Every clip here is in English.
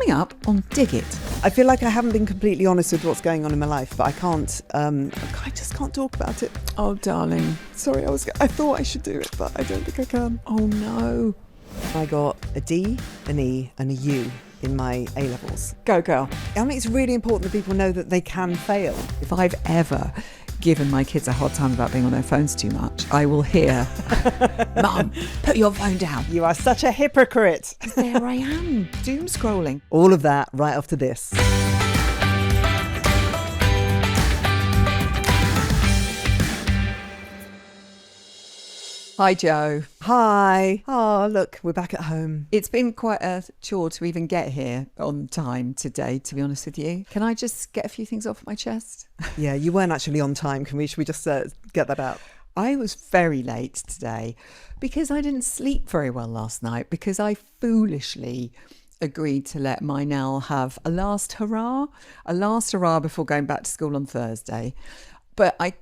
Coming up on Dig It. I feel like I haven't been completely honest with what's going on in my life, but I can't, I just can't talk about it. Oh, darling. Sorry, I thought I should do it, but I don't think I can. Oh, no. I got a D, an E and a U in my A-levels. Go, girl. I mean, it's really important that people know that they can fail. If I've ever given my kids a hard time about being on their phones too much, I will hear, Mum, put your phone down. You are such a hypocrite. There I am, doom scrolling. All of that right after this. Hi, Joe. Hi. Oh, look, we're back at home. It's been quite a chore to even get here on time today, to be honest with you. Can I just get a few things off my chest? Yeah, you weren't actually on time. Should we just get that out? I was very late today because I didn't sleep very well last night because I foolishly agreed to let my Nell have a last hurrah before going back to school on Thursday. But I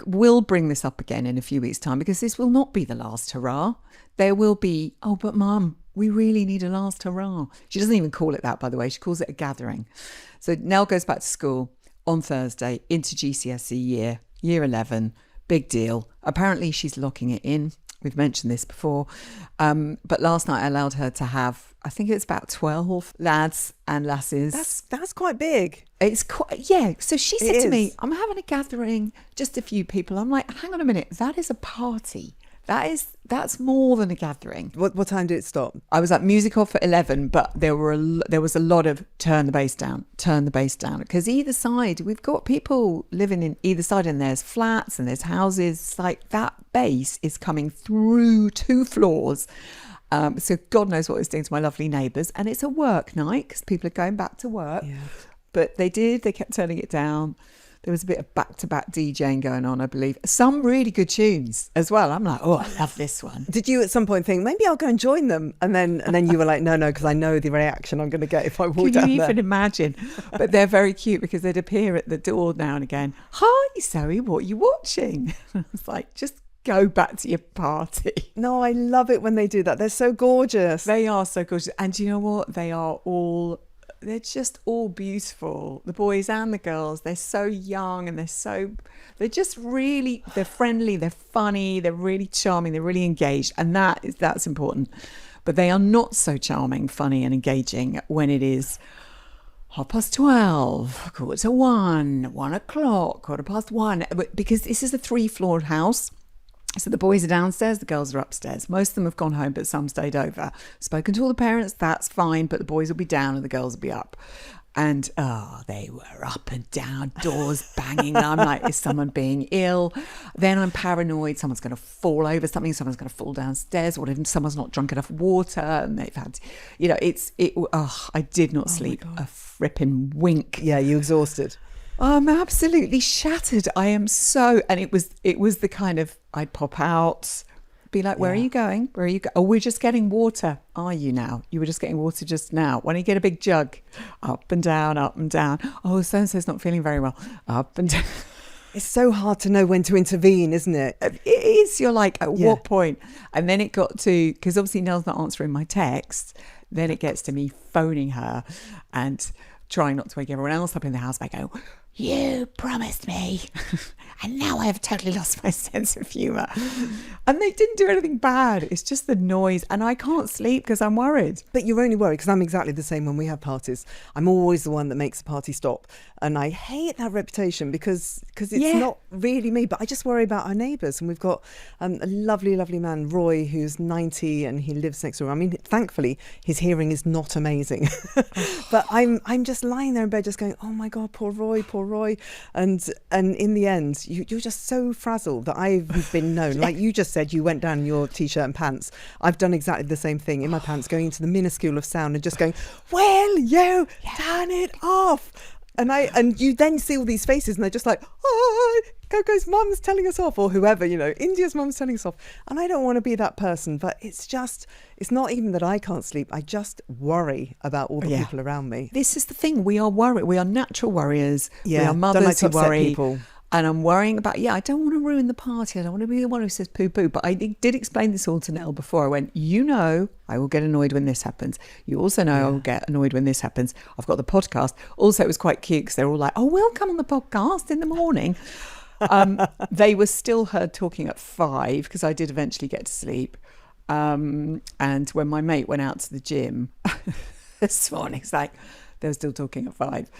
will bring this up again in a few weeks' time because this will not be the last hurrah. There will be, oh, but Mum, we really need a last hurrah. She doesn't even call it that, by the way. She calls it a gathering. So Nell goes back to school on Thursday into GCSE year 11. Big deal. Apparently she's locking it in. We've mentioned this before. But last night I allowed her to have, I think it's about 12 lads and lasses. That's quite big. It's quite, yeah. So she said to me, I'm having a gathering, just a few people. I'm like, hang on a minute, that is a party. That's more than a gathering. What time did it stop? I was at music off at 11, but there was a lot of turn the bass down. Because either side, we've got people living in either side, and there's flats and there's houses. Like that bass is coming through 2 floors. So God knows what it's doing to my lovely neighbours. And it's a work night because people are going back to work. Yeah. But they kept turning it down. There was a bit of back-to-back DJing going on, I believe. Some really good tunes as well. I'm like, oh, I love this one. Did you at some point think, maybe I'll go and join them? And then you were like, no, because I know the reaction I'm going to get if I walk down there. Can you even imagine? But they're very cute because they'd appear at the door now and again. Hi, Zoe, what are you watching? It's like, just go back to your party. No, I love it when they do that. They're so gorgeous. They are so gorgeous. And do you know what? They're just all beautiful. The boys and the girls, they're so young and they're just really, they're friendly, they're funny, they're really charming, they're really engaged. And that's important. But they are not so charming, funny and engaging when it is 12:30, 1:45, 1:00, 1:15, because this is a 3-floored house. So the boys are downstairs, the girls are upstairs. Most of them have gone home, but some stayed over. Spoken to all the parents, that's fine, but the boys will be down and the girls will be up. And they were up and down, doors banging. I'm like, is someone being ill? Then I'm paranoid, someone's going to fall over something, someone's going to fall downstairs. What if someone's not drunk enough water? And they've had, I did not sleep a fripping wink. Yeah, you exhausted. I'm absolutely shattered. I am so, and it was the kind of, I'd pop out, be like, where are you going? Where are you going? Oh, we're just getting water. Are you now? You were just getting water just now. Why don't you get a big jug? Up and down, up and down. Oh, so-and-so's not feeling very well. Up and down. It's so hard to know when to intervene, isn't it? It is. You're like, at what point? And then it got to, because obviously Nell's not answering my text. Then it gets to me phoning her and trying not to wake everyone else up in the house by going, you promised me, and now I have totally lost my sense of humour. And they didn't do anything bad. It's just the noise, and I can't sleep because I'm worried. But you're only worried because I'm exactly the same when we have parties. I'm always the one that makes the party stop, and I hate that reputation because it's not really me. But I just worry about our neighbours, and we've got a lovely man, Roy, who's 90, and he lives next door. I mean, thankfully his hearing is not amazing, but I'm just lying there in bed, just going, oh my God, poor Roy. And in the end, you're just so frazzled that I've been known. Like you just said, you went down in your t-shirt and pants. I've done exactly the same thing in my pants, going into the minuscule of sound and just going, will you turn it off? And you then see all these faces and they're just like, oh, Coco's mum's telling us off, or whoever, India's mum's telling us off. And I don't want to be that person, but it's not even that I can't sleep. I just worry about all the people around me. This is the thing. We are worried. We are natural worriers. Yeah, we are mothers who worry. People. And I'm worrying about, I don't want to ruin the party. I don't want to be the one who says poo poo. But I did explain this all to Nell before. I went, I will get annoyed when this happens. You also know I will get annoyed when this happens. I've got the podcast. Also, it was quite cute because they're all like, oh, we'll come on the podcast in the morning. They were still heard talking at 5 because I did eventually get to sleep. And when my mate went out to the gym this morning, it's like, they were still talking at 5.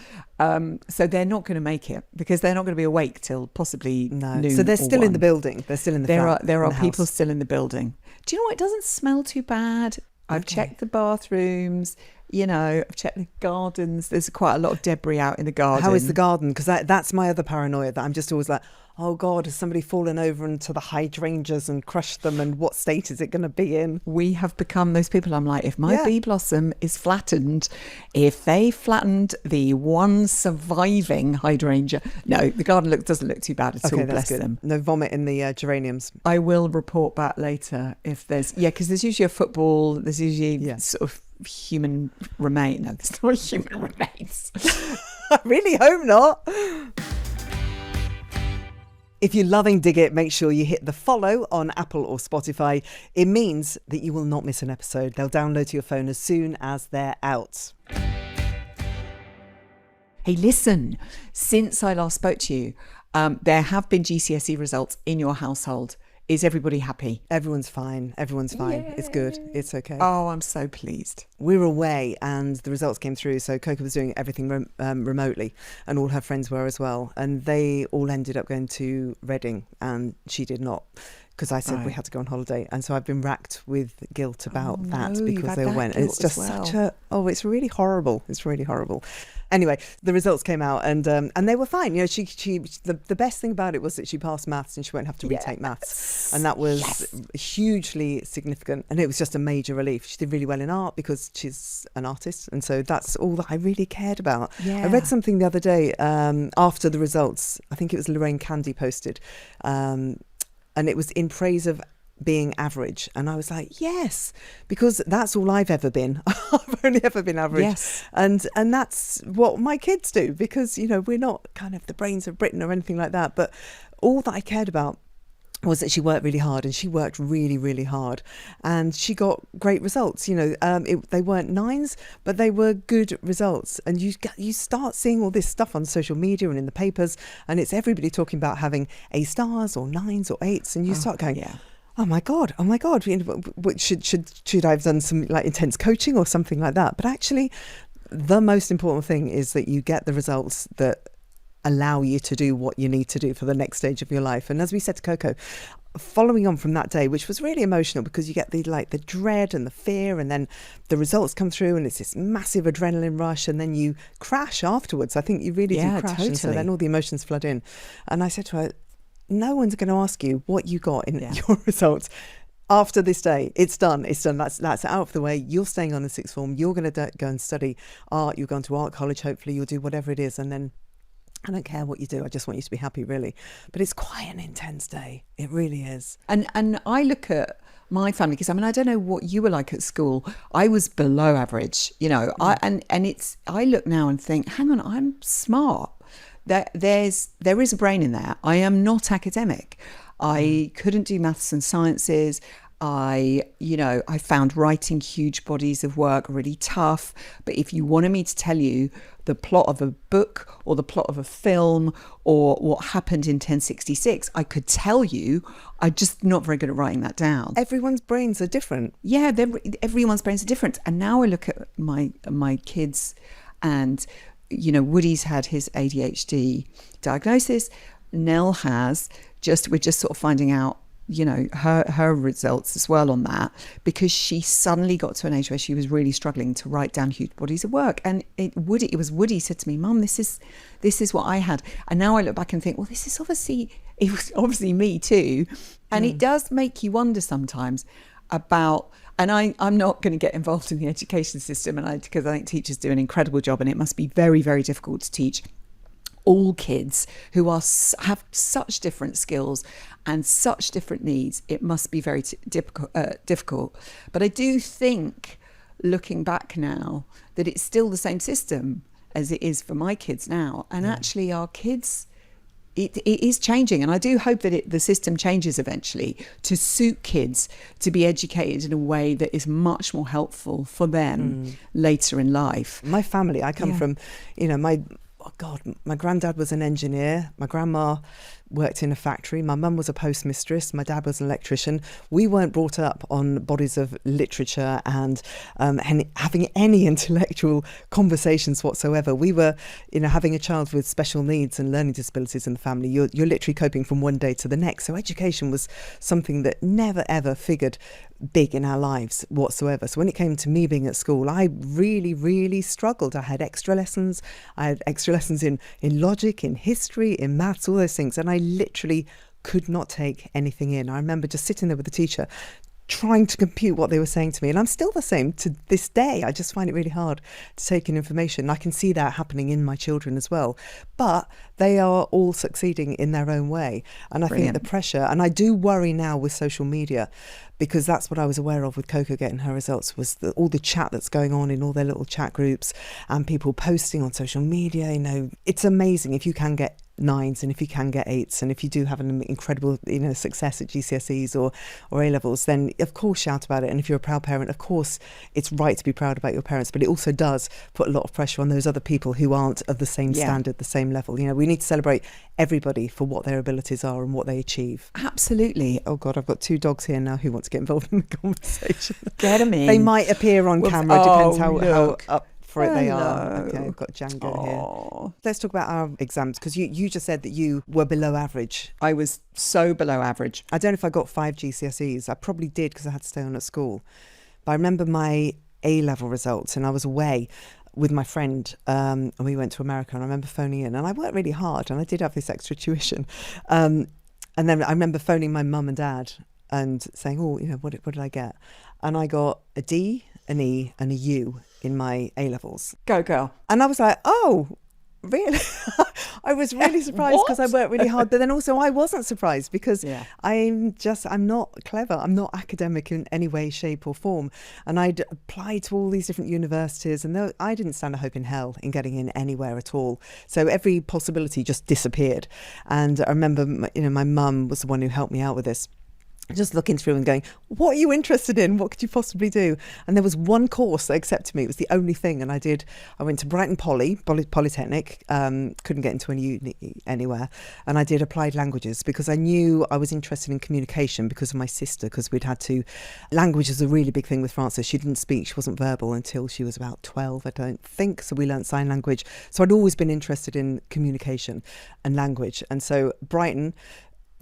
So they're not going to make it because they're not going to be awake till possibly noon. So they're still 1. in the building. They're still in the There are people still in the building. Do you know what? It doesn't smell too bad. I've checked the bathrooms. I've checked the gardens. There's quite a lot of debris out in the garden. How is the garden? Because that's my other paranoia, that I'm just always like, oh God, has somebody fallen over into the hydrangeas and crushed them? And what state is it going to be in? We have become those people. I'm like, if my bee blossom is flattened, if they flattened the one surviving hydrangea, no, the garden doesn't look too bad at all. Bless them. No vomit in the geraniums. I will report back later if there's because there's usually a football. There's usually sort of human remain. No, there's not human remains. I really hope not. If you're loving Dig It, make sure you hit the follow on Apple or Spotify. It means that you will not miss an episode. They'll download to your phone as soon as they're out. Hey, listen, since I last spoke to you, there have been GCSE results in your household. Is everybody happy? Everyone's fine. Yay. It's good. It's okay. Oh, I'm so pleased. We were away and the results came through. So Coco was doing everything remotely, and all her friends were as well. And they all ended up going to Reading and she did not, because I said we had to go on holiday. And so I've been racked with guilt about that because they all went. And it's just it's really horrible. It's really horrible. Anyway, the results came out and they were fine. The best thing about it was that she passed maths and she won't have to retake maths. And that was hugely significant. And it was just a major relief. She did really well in art because she's an artist. And so that's all that I really cared about. Yeah. I read something the other day after the results. I think it was Lorraine Candy posted. And it was in praise of being average, and I was like, yes, because that's all I've ever been. I've only ever been average. Yes. And that's what my kids do, because we're not kind of the brains of Britain or anything like that, but all that I cared about was that she worked really hard, and she worked really, really hard, and she got great results. They weren't 9s, but they were good results. And you start seeing all this stuff on social media and in the papers, and it's everybody talking about having A stars or 9s or 8s, and you start going, oh my God, should I have done some like intense coaching or something like that? But actually, the most important thing is that you get the results that allow you to do what you need to do for the next stage of your life. And as we said to Coco, following on from that day, which was really emotional, because you get the dread and the fear, and then the results come through and it's this massive adrenaline rush, and then you crash afterwards. I think you really do crash. Totally. And so then all the emotions flood in. And I said to her, no one's going to ask you what you got in your results after this day. It's done. That's out of the way. You're staying on the 6th form. You're going to go and study art. You're going to art college. Hopefully you'll do whatever it is. And then I don't care what you do. I just want you to be happy, really. But it's quite an intense day. It really is. And I look at my family, because I don't know what you were like at school. I was below average, I look now and think, hang on, I'm smart. There is a brain in there. I am not academic. I couldn't do maths and sciences. I found writing huge bodies of work really tough. But if you wanted me to tell you the plot of a book or the plot of a film or what happened in 1066, I could tell you. I'm just not very good at writing that down. Everyone's brains are different. Yeah, everyone's brains are different. And now I look at my kids, and Woody's had his ADHD diagnosis. Nell has. We're just sort of finding out, her results as well on that, because she suddenly got to an age where she was really struggling to write down huge bodies of work. And it was Woody said to me, Mum, this is what I had. And now I look back and think, well, it was obviously me too. And it does make you wonder sometimes about, and I'm not going to get involved in the education system, because I think teachers do an incredible job, and it must be very, very difficult to teach all kids who have such different skills and such different needs. It must be very difficult. But I do think, looking back now, that it's still the same system as it is for my kids now. And actually our kids it is changing, and I do hope that the system changes eventually to suit kids to be educated in a way that is much more helpful for them later in life. My family, I come from, my granddad was an engineer. My grandma worked in a factory. My mum was a postmistress. My dad was an electrician. We weren't brought up on bodies of literature and having any intellectual conversations whatsoever. We were, having a child with special needs and learning disabilities in the family. You're literally coping from one day to the next. So education was something that never, ever figured big in our lives whatsoever. So when it came to me being at school, I really, really struggled. I had extra lessons. I had extra lessons in logic, in history, in maths, all those things. And I literally could not take anything in. I remember just sitting there with the teacher trying to compute what they were saying to me. And I'm still the same to this day. I just find it really hard to take in information. I can see that happening in my children as well. But they are all succeeding in their own way. And I think the pressure, and I do worry now with social media, because that's what I was aware of with Coco getting her results, was all the chat that's going on in all their little chat groups and people posting on social media. It's amazing if you can get 9s and if you can get 8s, and if you do have an incredible success at GCSEs or A-levels, then of course shout about it. And if you're a proud parent, of course it's right to be proud about your parents, but it also does put a lot of pressure on those other people who aren't of the same standard, the same level. We need to celebrate everybody for what their abilities are and what they achieve. Absolutely. Oh God, I've got 2 dogs here now who want to get involved in the conversation. Get them in. They might appear on camera, depends how up for it they Hello. are. Okay, I've got Django here. Let's talk about our exams, because you just said that you were below average. I was so below average. I don't know if I got 5 GCSEs. I probably did, because I had to stay on at school. But I remember my A-level results, and I was away with my friend, and we went to America, and I remember phoning in, and I worked really hard, and I did have this extra tuition. And then I remember phoning my mum and dad and saying, what did I get? And I got a D, an E and a U in my A-levels. Go girl. And I was like, oh, really? I was really surprised, because I worked really hard. But then also I wasn't surprised, because I'm not clever. I'm not academic in any way, shape or form. And I'd applied to all these different universities, and I didn't stand a hope in hell in getting in anywhere at all. So every possibility just disappeared. And I remember, my mum was the one who helped me out with this. Just looking through and going, what are you interested in? What could you possibly do? And there was one course that accepted me. It was the only thing. And I went to Brighton Polytechnic, couldn't get into any uni anywhere. And I did applied languages, because I knew I was interested in communication because of my sister, because language is a really big thing with Frances. She didn't speak, she wasn't verbal until she was about 12, I don't think. So we learnt sign language. So I'd always been interested in communication and language. And so Brighton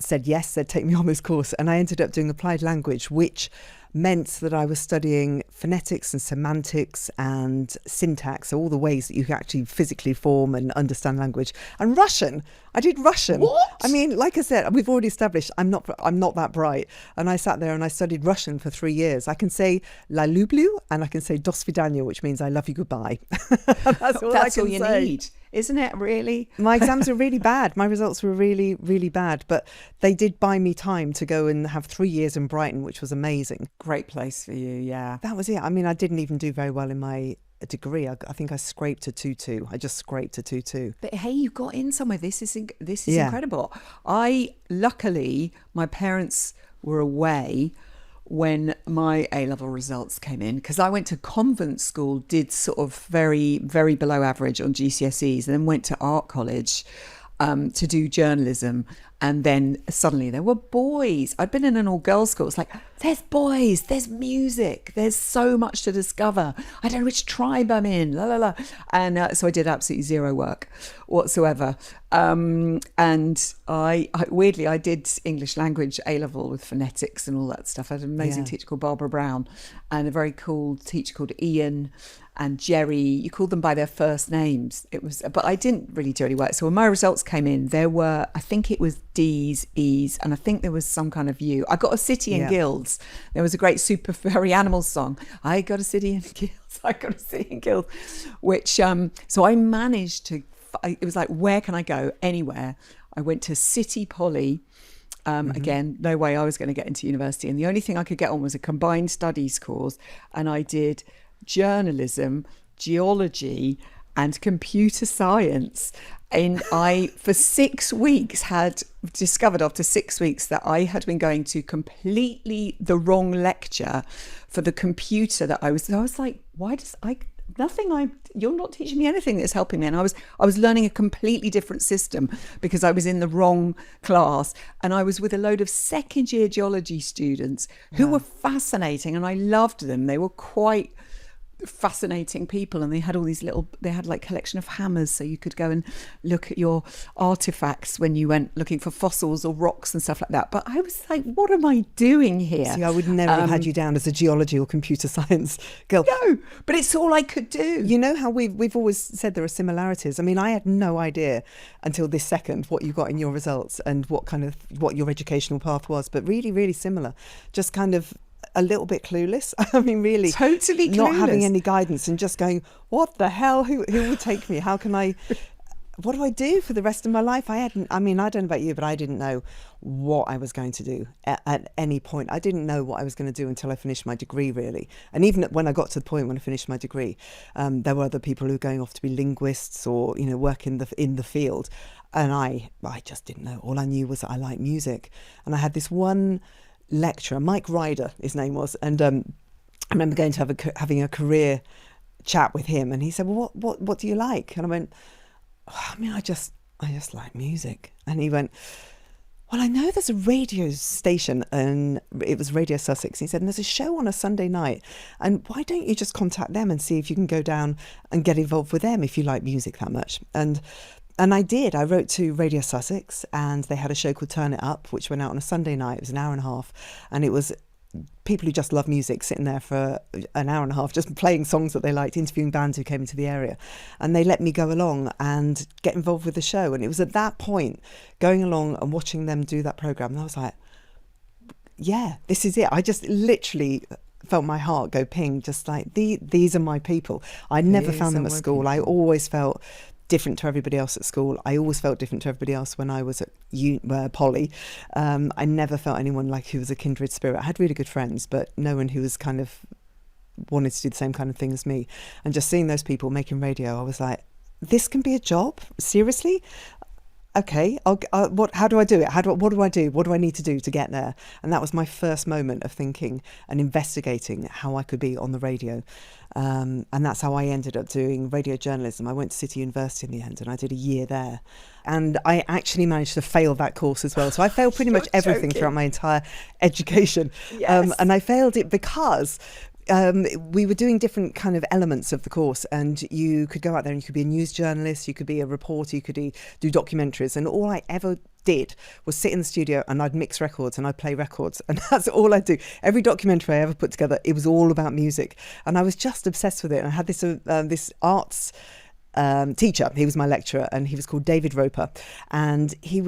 said yes, they'd take me on this course, and I ended up doing applied language, which meant that I was studying phonetics and semantics and syntax, so all the ways that you can actually physically form and understand language. And Russian, I did Russian. What? I mean, like I said, we've already established I'm not that bright, and I sat there and I studied Russian for 3 years. I can say "la lublю" and I can say "do svidaniya," which means I love you, goodbye. That's all you say. need, isn't it? Really? My exams were really bad. My results were really, really bad, but they did buy me time to go and have 3 years in Brighton, which was amazing. Great place for you, yeah. That was it. I mean, I didn't even do very well in my degree. I think I scraped a 2-2. I just scraped a 2-2. But hey, you got in somewhere. This is incredible. Luckily, my parents were away when my A-level results came in, because I went to convent school, did sort of very, very below average on GCSEs, and then went to art college to do journalism. And then suddenly there were boys. I'd been in an all-girls school. It's like, there's boys, there's music, there's so much to discover. I don't know which tribe I'm in, la la la. And so I did absolutely zero work whatsoever. And I weirdly, I did English language A-level with phonetics and all that stuff. I had an amazing teacher called Barbara Brown, and a very cool teacher called Ian and Jerry. You called them by their first names. But I didn't really do any work. So when my results came in, there were, I think it was D's, E's, and I think there was some kind of U. I got a city in Guilds. There was a great Super Furry Animals song. I got a city in Guilds. I got a city in Guilds. Which, so I managed to, it was like, where can I go? Anywhere. I went to City Poly. Again, no way I was going to get into university. And the only thing I could get on was a combined studies course. And I did journalism, geology, and computer science. And I, for 6 weeks, had discovered after 6 weeks that I had been going to completely the wrong lecture for the computer that I was like, why does you're not teaching me anything that's helping me. And I was learning a completely different system because I was in the wrong class, and I was with a load of second year geology students who were fascinating, and I loved them. They were quite fascinating people, and they had like collection of hammers, so you could go and look at your artifacts when you went looking for fossils or rocks and stuff like that. But I was like, what am I doing here? See, I would never have had you down as a geology or computer science girl. No, but it's all I could do. You know how we've always said there are similarities. I mean, I had no idea until this second what you got in your results and what your educational path was, but really, really similar. Just kind of a little bit clueless. I mean, really, totally clueless. Not having any guidance and just going, what the hell? Who would take me? How can I? What do I do for the rest of my life? I don't know about you, but I didn't know what I was going to do at any point. I didn't know what I was going to do until I finished my degree, really. And even when I got to the point when I finished my degree, there were other people who were going off to be linguists or, work in the field. And I just didn't know. All I knew was that I liked music. And I had this one lecturer, Mike Ryder, his name was, and I remember going to having a career chat with him, and he said, well, what do you like? And I went, I mean, I just like music. And he went, well, I know there's a radio station, and it was Radio Sussex. He said, and there's a show on a Sunday night, and why don't you just contact them and see if you can go down and get involved with them if you like music that much? And I did. I wrote to Radio Sussex, and they had a show called Turn It Up, which went out on a Sunday night. It was an hour and a half, and it was people who just love music sitting there for an hour and a half, just playing songs that they liked, interviewing bands who came into the area. And they let me go along and get involved with the show. And it was at that point, going along and watching them do that programme, and I was like, yeah, this is it. I just literally felt my heart go ping, just like, these are my people. I never found them at school. I always felt different to everybody else at school. I always felt different to everybody else when I was at Poly. I never felt anyone like who was a kindred spirit. I had really good friends, but no one who was kind of wanted to do the same kind of thing as me. And just seeing those people making radio, I was like, this can be a job? Seriously? Okay, how do I do it? What do I do? What do I need to do to get there? And that was my first moment of thinking and investigating how I could be on the radio. And that's how I ended up doing radio journalism. I went to City University in the end, and I did a year there. And I actually managed to fail that course as well. So I failed pretty much everything throughout my entire education. Yes. And I failed it because we were doing different kind of elements of the course, and you could go out there and you could be a news journalist, you could be a reporter, you could do documentaries, and all I ever did was sit in the studio and I'd mix records and I'd play records, and that's all I do. Every documentary I ever put together, it was all about music, and I was just obsessed with it. And I had this arts teacher. He was my lecturer, and he was called David Roper, and he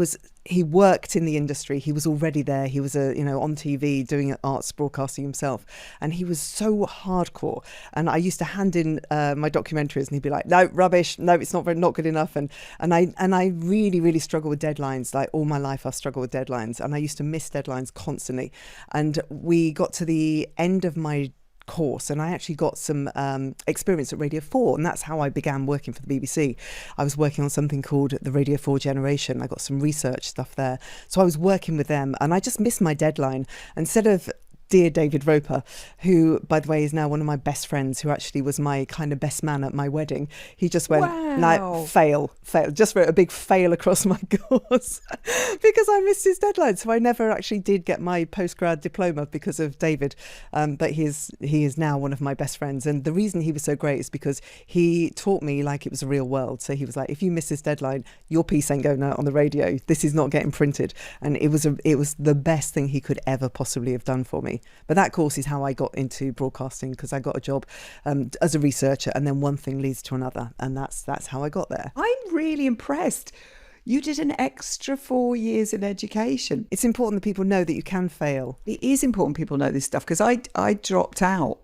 worked in the industry. He was already there. He was on TV doing arts broadcasting himself, and he was so hardcore. And I used to hand in my documentaries, and he'd be like, "No, rubbish. No, it's not good enough." And I really, really struggle with deadlines. Like all my life, I've struggled with deadlines, and I used to miss deadlines constantly. And we got to the end of my course, and I actually got some experience at Radio 4, and that's how I began working for the BBC. I was working on something called the Radio 4 Generation. I got some research stuff there, so I was working with them, and I just missed my deadline. Instead of dear David Roper, who, by the way, is now one of my best friends, who actually was my kind of best man at my wedding, he just went, wow. No, fail, just wrote a big fail across my course because I missed his deadline. So I never actually did get my postgrad diploma because of David, but he is now one of my best friends. And the reason he was so great is because he taught me like it was a real world. So he was like, if you miss this deadline, your piece ain't going out on the radio. This is not getting printed. And it was the best thing he could ever possibly have done for me. But that course is how I got into broadcasting, because I got a job as a researcher, and then one thing leads to another, and that's how I got there. I'm really impressed. You did an extra 4 years in education. It's important that people know that you can fail. It is important people know this stuff, because I dropped out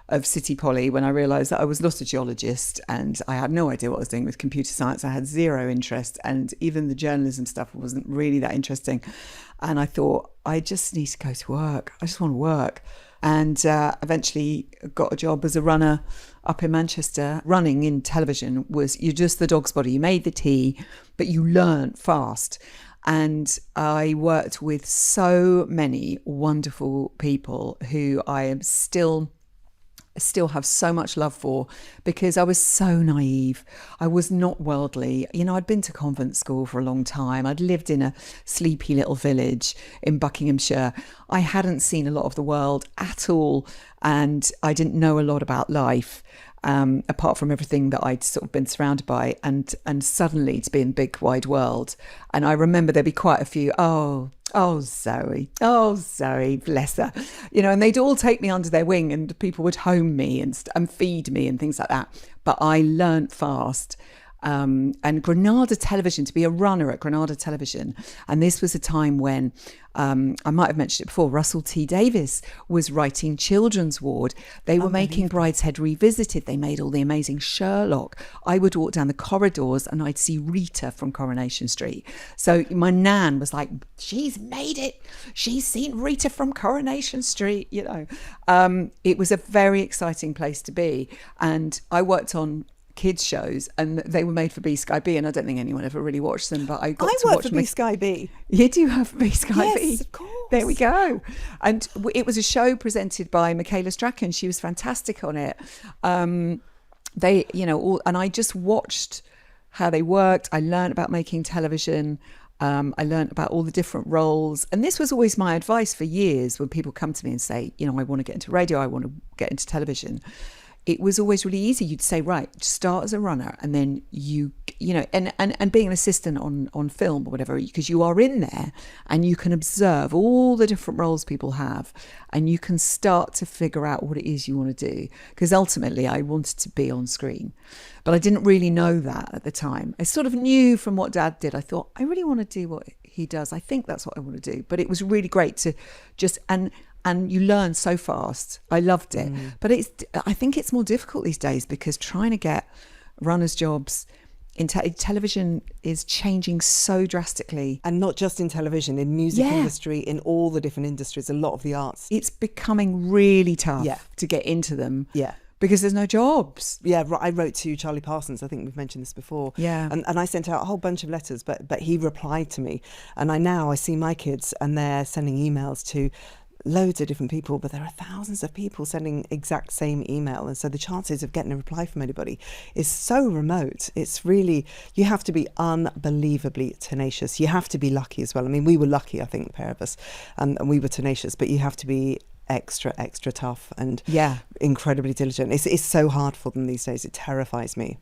of City Poly when I realised that I was not a geologist, and I had no idea what I was doing with computer science. I had zero interest, and even the journalism stuff wasn't really that interesting. And I thought, I just need to go to work. I just want to work. and eventually got a job as a runner up in Manchester. Running in television was, you're just the dog's body. You made the tea, but you learnt fast. And I worked with so many wonderful people who I am still have so much love for, because I was so naive. I was not worldly. You know, I'd been to convent school for a long time. I'd lived in a sleepy little village in Buckinghamshire. I hadn't seen a lot of the world at all, and I didn't know a lot about life. Apart from everything that I'd sort of been surrounded by, and suddenly to be in the big wide world. And I remember there'd be quite a few, oh Zoe, bless her, you know, and they'd all take me under their wing, and people would home me and feed me and things like that. But I learnt fast. And Granada Television, to be a runner at Granada Television, and this was a time when I might have mentioned it before, Russell T Davies was writing children's ward. They were making Brideshead Revisited. They made all the amazing Sherlock. I would walk down the corridors and I'd see Rita from Coronation Street. So my nan was like, she's made it. She's seen Rita from Coronation Street, you know. It was a very exciting place to be. And I worked on kids shows, and they were made for B Sky B, and I don't think anyone ever really watched them, but I got to watch for B Sky B. You do have B Sky B? Yes, of course. There we go. And it was a show presented by Michaela Strachan. She was fantastic on it. They, you know, and I just watched how they worked. I learned about making television. I learned about all the different roles. And this was always my advice for years when people come to me and say, you know, I want to get into radio, I want to get into television. It was always really easy. You'd say, right, start as a runner, and then you know, and being an assistant on film or whatever, because you are in there and you can observe all the different roles people have, and you can start to figure out what it is you want to do. Because ultimately I wanted to be on screen, but I didn't really know that at the time. I sort of knew from what Dad did. I thought, I really want to do what he does. I think that's what I want to do. But it was really great to just, and you learn so fast. I loved it. But I think it's more difficult these days, because trying to get runners' jobs in television is changing so drastically. And not just in television, in music industry, in all the different industries, a lot of the arts. It's becoming really tough to get into them. Yeah. Because there's no jobs. Yeah, I wrote to Charlie Parsons. I think we've mentioned this before. Yeah. And I sent out a whole bunch of letters, but he replied to me. And I see my kids, and they're sending emails to loads of different people, but there are thousands of people sending exact same email, and so the chances of getting a reply from anybody is so remote. It's really, you have to be unbelievably tenacious. You have to be lucky as well. I mean, we were lucky, I think, the pair of us, and we were tenacious, but you have to be extra tough and incredibly diligent. It's so hard for them these days. It terrifies me.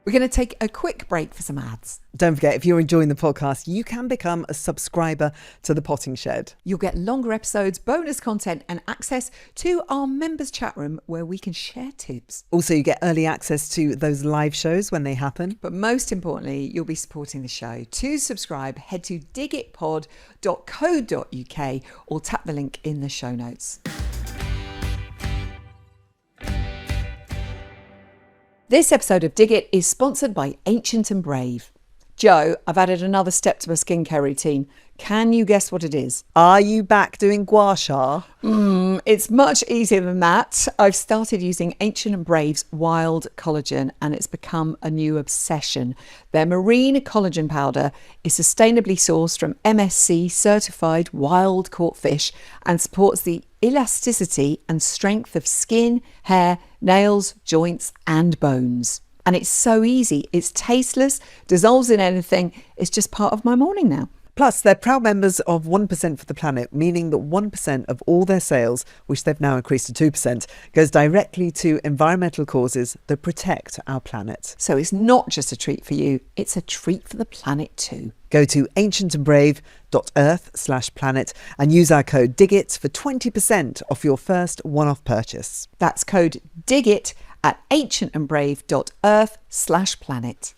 We're going to take a quick break for some ads. Don't forget, if you're enjoying the podcast, you can become a subscriber to The Potting Shed. You'll get longer episodes, bonus content, and access to our members' chat room where we can share tips. Also, you get early access to those live shows when they happen. But most importantly, you'll be supporting the show. To subscribe, head to digitpod.co.uk or tap the link in the show notes. This episode of Dig It is sponsored by Ancient and Brave. Joe, I've added another step to my skincare routine. Can you guess what it is? Are you back doing gua sha? It's much easier than that. I've started using Ancient and Brave's Wild Collagen, and it's become a new obsession. Their marine collagen powder is sustainably sourced from MSC certified wild caught fish and supports the elasticity and strength of skin, hair, nails, joints and bones. And it's so easy. It's tasteless, dissolves in anything. It's just part of my morning now. Plus, they're proud members of 1% for the Planet, meaning that 1% of all their sales, which they've now increased to 2%, goes directly to environmental causes that protect our planet. So it's not just a treat for you, it's a treat for the planet too. Go to ancientandbrave.earth/planet and use our code DIGIT for 20% off your first one-off purchase. That's code DIGIT at ancientandbrave.earth/planet.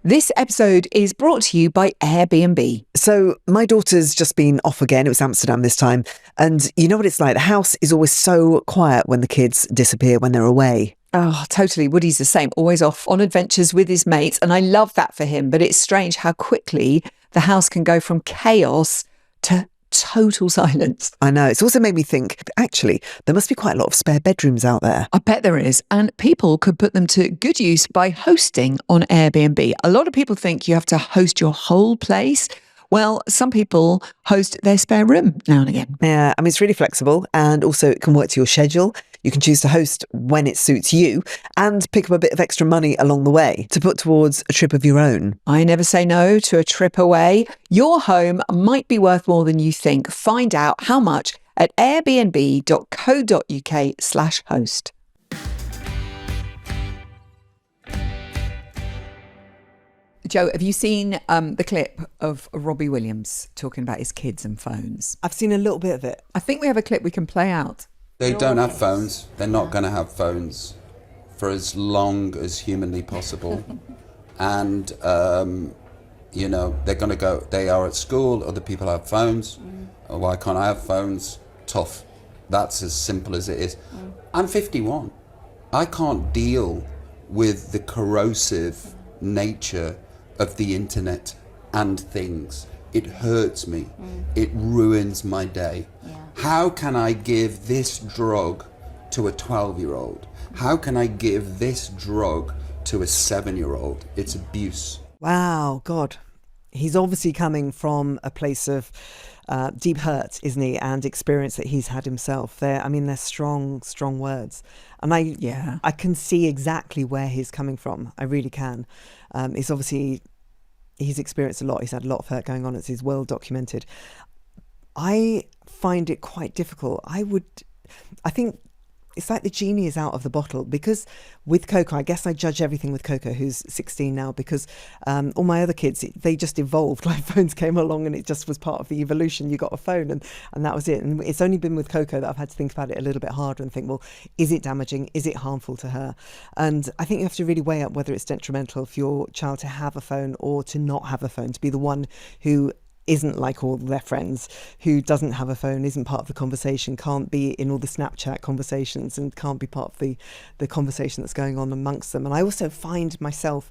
This episode is brought to you by Airbnb. So my daughter's just been off again. It was Amsterdam this time. And you know what it's like? The house is always so quiet when the kids disappear, when they're away. Oh, totally. Woody's the same, always off on adventures with his mates. And I love that for him. But it's strange how quickly the house can go from chaos to total silence. I know. It's also made me think, actually, there must be quite a lot of spare bedrooms out there. I bet there is. And people could put them to good use by hosting on Airbnb. A lot of people think you have to host your whole place. Well, some people host their spare room now and again. Yeah, I mean, it's really flexible, and also it can work to your schedule. You can choose to host when it suits you and pick up a bit of extra money along the way to put towards a trip of your own. I never say no to a trip away. Your home might be worth more than you think. Find out how much at airbnb.co.uk/host. Joe, have you seen the clip of Robbie Williams talking about his kids and phones? I've seen a little bit of it. I think we have a clip we can play out. They don't have phones. They're not going to have phones for as long as humanly possible. And, you know, they're going to go, they are at school, other people have phones. Oh, why can't I have phones? Tough. That's as simple as it is. I'm 51. I can't deal with the corrosive nature of the internet and things. It hurts me. It ruins my day. How can I give this drug to a 12-year-old? How can I give this drug to a 7-year-old? It's abuse. Wow, God. He's obviously coming from a place of deep hurt, isn't he? And experience that he's had himself. They're strong, strong words. And I can see exactly where he's coming from. I really can. He's experienced a lot. He's had a lot of hurt going on. It's well documented. I find it quite difficult. I think it's like the genie is out of the bottle, because with Coco, I guess I judge everything with Coco, who's 16 now, because all my other kids, they just evolved. Like, phones came along and it just was part of the evolution. You got a phone and that was it. And it's only been with Coco that I've had to think about it a little bit harder and think, well, is it damaging? Is it harmful to her? And I think you have to really weigh up whether it's detrimental for your child to have a phone or to not have a phone, to be the one who isn't like all their friends, who doesn't have a phone, isn't part of the conversation, can't be in all the Snapchat conversations and can't be part of the conversation that's going on amongst them. And I also find myself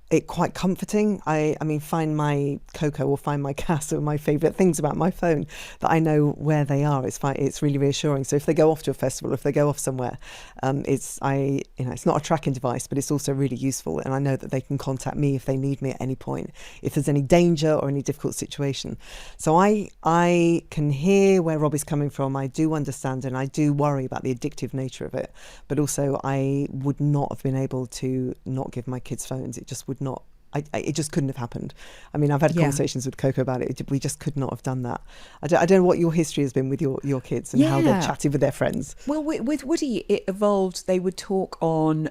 it quite comforting. I mean, find my Coco or find my Cass or my favourite things about my phone that I know where they are. It's really reassuring. So if they go off to a festival, if they go off somewhere, it's not a tracking device, but it's also really useful. And I know that they can contact me if they need me at any point, if there's any danger or any difficult situation. So I can hear where Robbie's coming from. I do understand, and I do worry about the addictive nature of it. But also, I would not have been able to not give my kids phones. It just would not. It just couldn't have happened. I mean, I've had conversations with Coco about it. We just could not have done that. I don't know what your history has been with your kids and how they've chatted with their friends. Well, with Woody, it evolved. They would talk on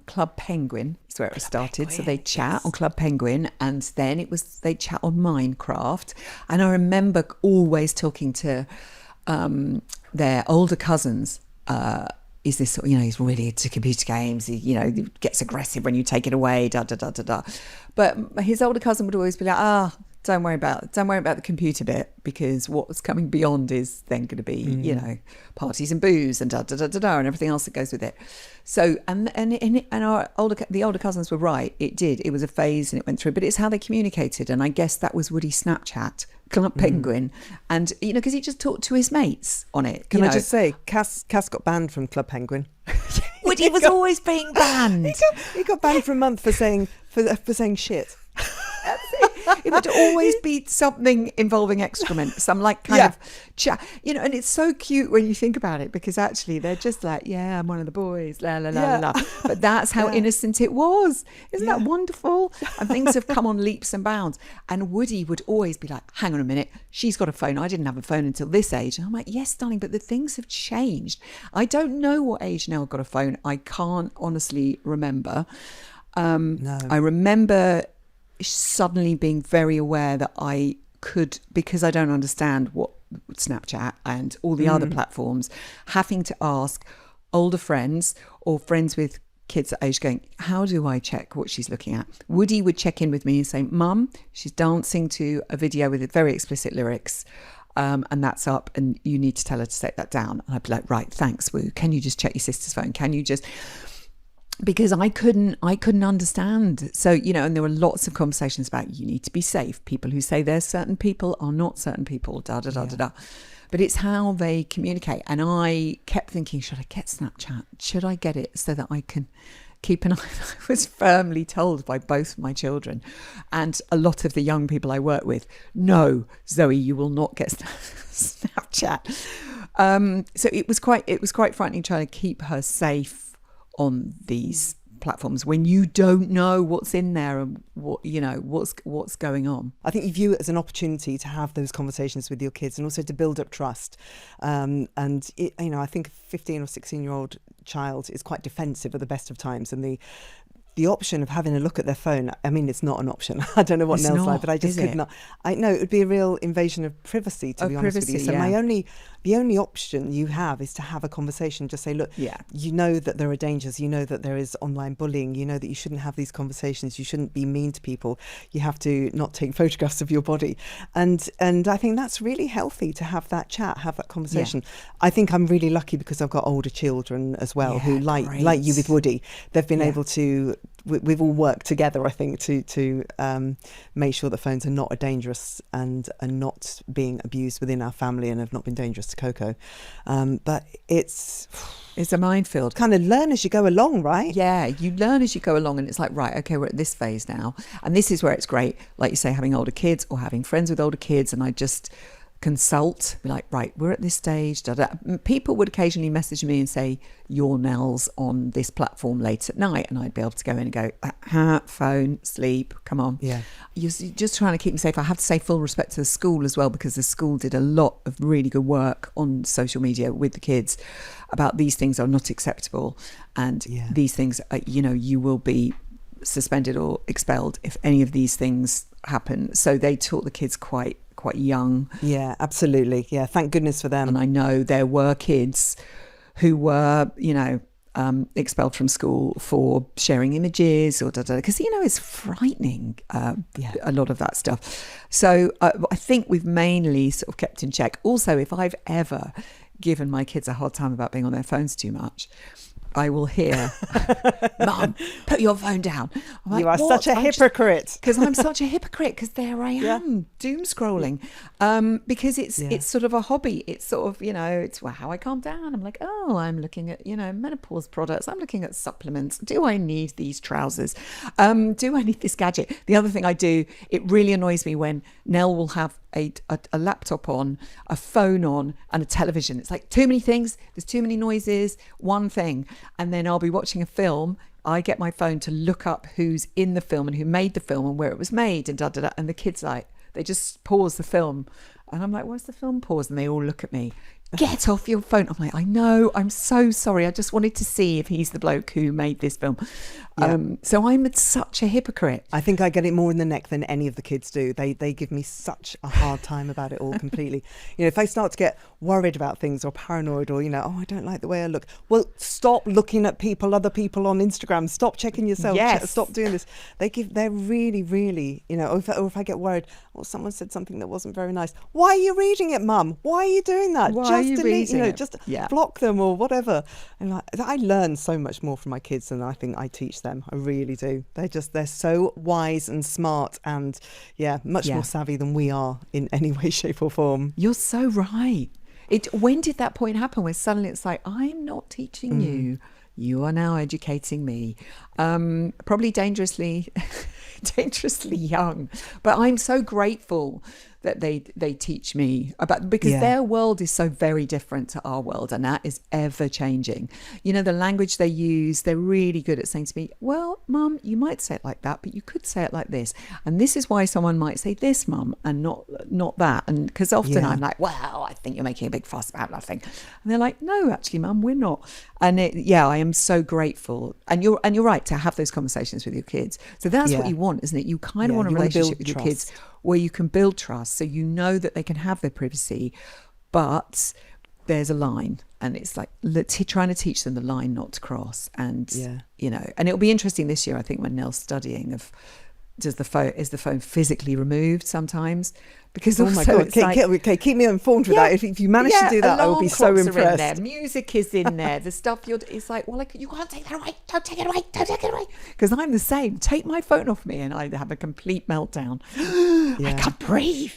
Club Penguin. That's where it started. So they chat on Club Penguin, and then they chat on Minecraft. And I remember always talking to their older cousins. Is this, he's really into computer games. He, gets aggressive when you take it away, da, da, da, da, da. But his older cousin would always be like, don't worry about the computer bit, because what's coming beyond is then going to be, parties and booze and da, da, da, da, da, and everything else that goes with it. So, and the older cousins were right. It was a phase and it went through, but it's how they communicated. And I guess that was Woody's Snapchat, Club Penguin. And, because he just talked to his mates on it. Can I just say, Cass got banned from Club Penguin. Woody was always being banned. He got banned for a month for saying shit. That's it. It would always be something involving excrement, some kind of chat, and it's so cute when you think about it, because actually they're just like, I'm one of the boys, la la la la. But that's how innocent it was. Isn't that wonderful? And things have come on leaps and bounds. And Woody would always be like, hang on a minute, she's got a phone. I didn't have a phone until this age. And I'm like, yes, darling, but the things have changed. I don't know what age Nell got a phone. I can't honestly remember. No. I remember suddenly being very aware that I could, because I don't understand what Snapchat and all the other platforms, having to ask older friends or friends with kids at age going, how do I check what she's looking at? Woody would check in with me and say, Mum, she's dancing to a video with very explicit lyrics. And that's up, and you need to tell her to take that down. And I'd be like, right, thanks, Woo. Can you just check your sister's phone? Can you just... because I couldn't understand. So, you know, and there were lots of conversations about you need to be safe. People who say they're certain people are not certain people, da da da da da. But it's how they communicate. And I kept thinking, should I get Snapchat? Should I get it so that I can keep an eye? I was firmly told by both my children and a lot of the young people I work with, no, Zoe, you will not get Snapchat. So it was quite frightening trying to keep her safe on these platforms when you don't know what's in there and what, you know, what's going on. I think you view it as an opportunity to have those conversations with your kids and also to build up trust. And it, you know, I think a 15 or 16-year-old child is quite defensive at the best of times, and the option of having a look at their phone, I mean, it's not an option. I don't know what Nell's like, but I just could not. I know it would be a real invasion of privacy, to be honest with you. So the only option you have is to have a conversation. Just say, look, you know that there are dangers. You know that there is online bullying. You know that you shouldn't have these conversations. You shouldn't be mean to people. You have to not take photographs of your body. And I think that's really healthy to have that chat, have that conversation. I think I'm really lucky because I've got older children as well who, like you with Woody, they've been able to. We've all worked together, I think, to make sure that phones are not dangerous and are not being abused within our family and have not been dangerous to Coco. But it's a minefield. Kind of learn as you go along, right? Yeah, you learn as you go along, and it's like, right, okay, we're at this phase now. And this is where it's great, like you say, having older kids or having friends with older kids. And I just consult, be like, right, we're at this stage. Da, da. People would occasionally message me and say, your Nell's on this platform late at night, and I'd be able to go in and go, phone, sleep, come on. Yeah, you're just trying to keep me safe. I have to say full respect to the school as well, because the school did a lot of really good work on social media with the kids about these things are not acceptable, and these things, you know, you will be suspended or expelled if any of these things happen. So they taught the kids quite young. Yeah, absolutely. Yeah, thank goodness for them. And I know there were kids who were, you know, expelled from school for sharing images or because, you know, it's frightening, a lot of that stuff. So I think we've mainly sort of kept in check. Also, if I've ever given my kids a hard time about being on their phones too much, I will hear, Mum, put your phone down. Like, you are such a hypocrite. Because I'm such a hypocrite, because there I am, doom scrolling. Because it's sort of a hobby. It's sort of, you know, it's how I calm down. I'm like, oh, I'm looking at, you know, menopause products. I'm looking at supplements. Do I need these trousers? Do I need this gadget? The other thing I do, it really annoys me when Nell will have a laptop on, a phone on, and a television. It's like too many things. There's too many noises. One thing. And then I'll be watching a film. I get my phone to look up who's in the film and who made the film and where it was made and da-da-da. And the kids, like, they just pause the film. And I'm like, where's the film pause? And they all look at me. Get off your phone. I'm like, I know, I'm so sorry. I just wanted to see if he's the bloke who made this film. So I'm such a hypocrite. I think I get it more in the neck than any of the kids do. They give me such a hard time about it all completely. You know, if I start to get worried about things or paranoid or, you know, oh, I don't like the way I look. Well, stop looking at other people on Instagram. Stop checking yourself. Yes. Stop doing this. They're really, really, you know, or if I get worried, well, someone said something that wasn't very nice. Why are you reading it, Mum? Why are you doing that? Just delete, you know, just block them or whatever. And I learn so much more from my kids than I think I teach them. I really do. They're so wise and smart and much more savvy than we are in any way, shape or form. You're so right. When did that point happen where suddenly it's like, I'm not teaching you. You are now educating me. Probably dangerously young. But I'm so grateful that they teach me about, because their world is so very different to our world, and that is ever changing. You know, the language they use, they're really good at saying to me, well, Mum, you might say it like that, but you could say it like this, and this is why someone might say this, Mum, and not that. And because often I'm like, well, I think you're making a big fuss about nothing, and they're like, no, actually, Mum, we're not. And I am so grateful. And you're right to have those conversations with your kids. So that's what you want, isn't it? You kind of want a relationship with your kids where you can build trust, so you know that they can have their privacy, but there's a line, and it's like trying to teach them the line not to cross. And you know, and it'll be interesting this year, I think, when Nell's studying, of is the phone physically removed sometimes? Because Oh also my God. it's like, Okay, keep me informed with Yeah, that. If you manage to do that, I will be so alarm clocks are in impressed. there, music is in there, the stuff it's like, well, like, you can't take that away, don't take it away, don't take it away. Because I'm the same. Take my phone off me and I have a complete meltdown. I Yeah. can't breathe.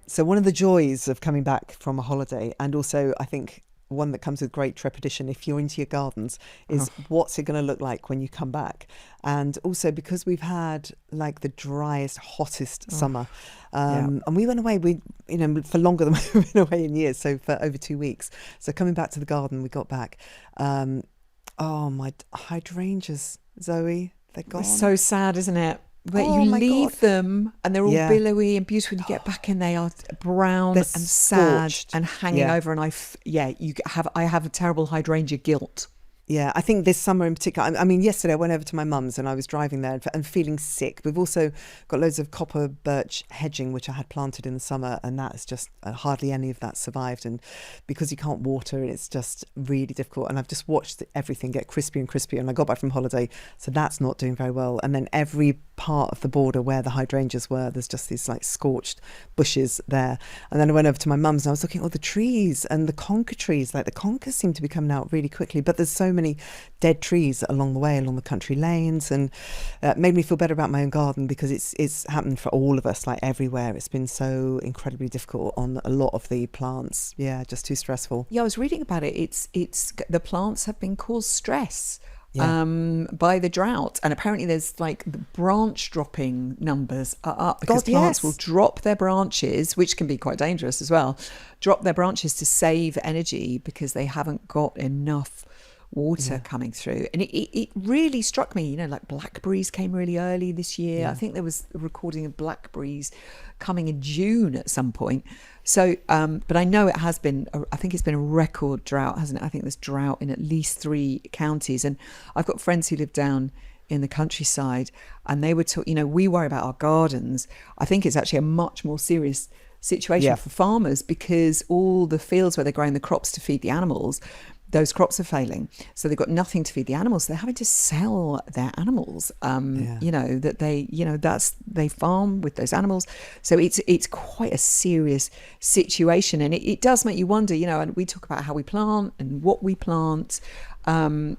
So one of the joys of coming back from a holiday, and also I think one that comes with great trepidation if you're into your gardens, is what's it going to look like when you come back. And also because we've had like the driest, hottest summer, and we went away, for longer than we've been away in years, so for over 2 weeks. So coming back to the garden, we got back, my hydrangeas, Zoe, they're gone. It's so sad, isn't it? But Oh you my leave God. them and they're all Yeah. billowy and beautiful, and you get back and they are brown They're and sad scorched. and hanging Yeah. over. And I have a terrible hydrangea guilt. Yeah, I think this summer in particular, I mean, yesterday I went over to my mum's and I was driving there and feeling sick. We've also got loads of copper birch hedging, which I had planted in the summer, and that is just hardly any of that survived. And because you can't water, it's just really difficult. And I've just watched everything get crispier and crispier. And I got back from holiday, so that's not doing very well. And then every part of the border where the hydrangeas were, there's just these like scorched bushes there. And then I went over to my mum's and I was looking at all the trees and the conker trees. Like the conkers seem to be coming out really quickly, but there's so many dead trees along the way, along the country lanes, and made me feel better about my own garden, because it's happened for all of us, like everywhere. It's been so incredibly difficult on a lot of the plants. Yeah, just too stressful. Yeah, I was reading about it. It's the plants have been caused stress Yeah. by the drought, and apparently there's like the branch dropping numbers are up because God, plants yes. will drop their branches, which can be quite dangerous as well. Drop their branches to save energy because they haven't got enough water coming through. And it really struck me, like blackberries came really early this year. I think there was a recording of blackberries coming in June at some point. So but I know it has been I think it's been a record drought, hasn't it? I think there's drought in at least 3 counties, and I've got friends who live down in the countryside, and they were talking, we worry about our gardens. I think it's actually a much more serious situation for farmers, because all the fields where they're growing the crops to feed the animals, those crops are failing, so they've got nothing to feed the animals. They're having to sell their animals. That they farm with those animals. So it's quite a serious situation, and it does make you wonder. And we talk about how we plant and what we plant. How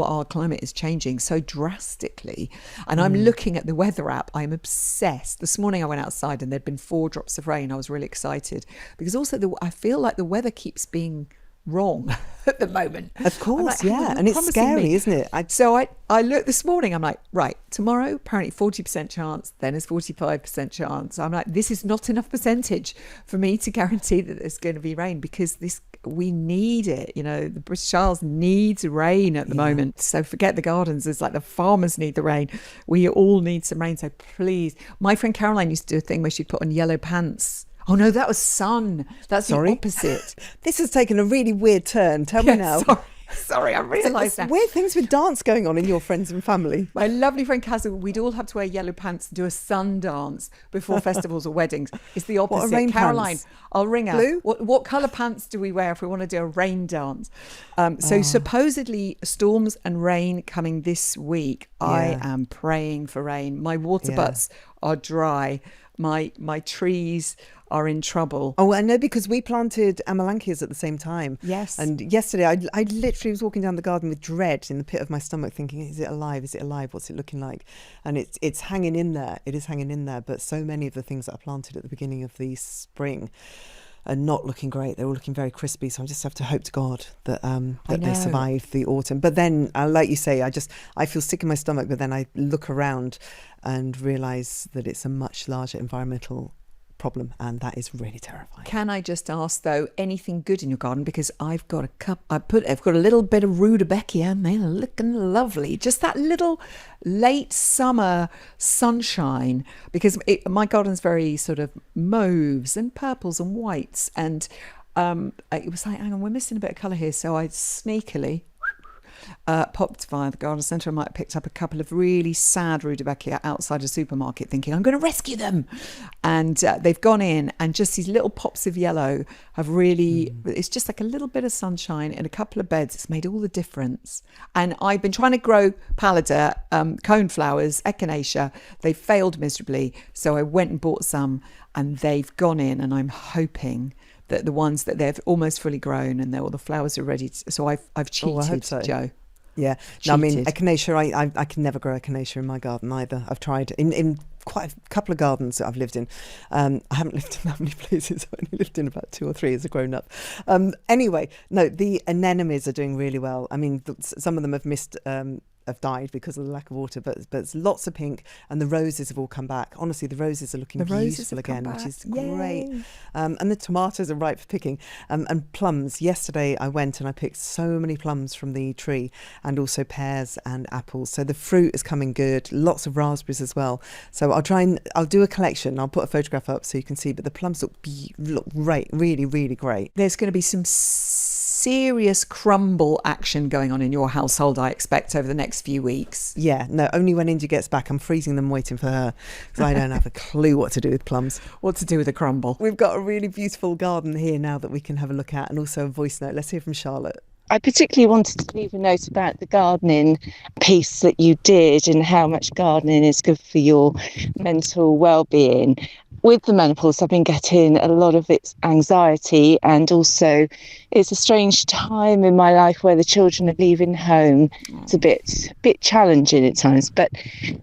our climate is changing so drastically. And I'm looking at the weather app. I'm obsessed. This morning I went outside and there'd been 4 drops of rain. I was really excited, because also I feel like the weather keeps being wrong at the moment. Of course, like, yeah. And it's promising scary, me. isn't it? So I looked this morning, I'm like, right, tomorrow apparently 40% chance, then it's 45% chance. I'm like, this is not enough percentage for me to guarantee that there's going to be rain, because we need it. The British Isles needs rain at the moment. So forget the gardens. It's like the farmers need the rain. We all need some rain. So please, my friend Caroline used to do a thing where she'd put on yellow pants. Oh no, that was sun. That's Sorry? the opposite. This has taken a really weird turn. Tell me now. Sorry, I realised that. Weird things with dance going on in your friends and family. My lovely friend Kazza, we'd all have to wear yellow pants and do a sun dance before festivals or weddings. It's the opposite. What are rain Caroline, pants? I'll ring her. Blue? What colour pants do we wear if we want to do a rain dance? So supposedly storms and rain coming this week. I am praying for rain. My water butts are dry. My trees are in trouble. Oh, I know, because we planted Amelanchias at the same time. Yes. And yesterday I literally was walking down the garden with dread in the pit of my stomach, thinking, is it alive? Is it alive? What's it looking like? And it's hanging in there. It is hanging in there. But so many of the things that I planted at the beginning of the spring are not looking great. They're all looking very crispy. So I just have to hope to God that they survive the autumn. But then, like you say, I feel sick in my stomach, but then I look around and realise that it's a much larger environmental problem, and that is really terrifying. Can I just ask though, anything good in your garden? Because I've got I've got a little bit of rudbeckia, and they're looking lovely. Just that little late summer sunshine, because my garden's very sort of mauves and purples and whites, and it was like, hang on, we're missing a bit of colour here. So I sneakily popped via the garden centre. I might have picked up a couple of really sad rudbeckia outside a supermarket thinking, I'm going to rescue them. And they've gone in, and just these little pops of yellow have really, it's just like a little bit of sunshine in a couple of beds. It's made all the difference. And I've been trying to grow pallida, coneflowers, echinacea. They failed miserably. So I went and bought some, and they've gone in, and I'm hoping that the ones that they've almost fully grown and all the flowers are ready to, so I've cheated, I hope so. Joe. Yeah, no, I mean, echinacea, I can never grow echinacea in my garden either. I've tried in quite a couple of gardens that I've lived in. I haven't lived in that many places. I've only lived in about 2 or 3 as a grown-up. Anyway, no, the anemones are doing really well. I mean, some of them have died because of the lack of water, but it's lots of pink, and the roses have all come back. Honestly, the roses are looking beautiful again, which is great. And the tomatoes are ripe for picking. And plums. Yesterday I went and I picked so many plums from the tree, and also pears and apples. So the fruit is coming good. Lots of raspberries as well. So I'll do a collection. I'll put a photograph up so you can see. But the plums look great, really, really great. There's going to be some serious crumble action going on in your household, I expect, over the next few weeks. Yeah, no, only when India gets back. I'm freezing them waiting for her, because I don't have a clue what to do with plums. What to do with a crumble. We've got a really beautiful garden here now that we can have a look at, and also a voice note. Let's hear from Charlotte. I particularly wanted to leave a note about the gardening piece that you did, and how much gardening is good for your mental well-being. With the menopause, I've been getting a lot of its anxiety, and also it's a strange time in my life where the children are leaving home. It's a bit challenging at times, but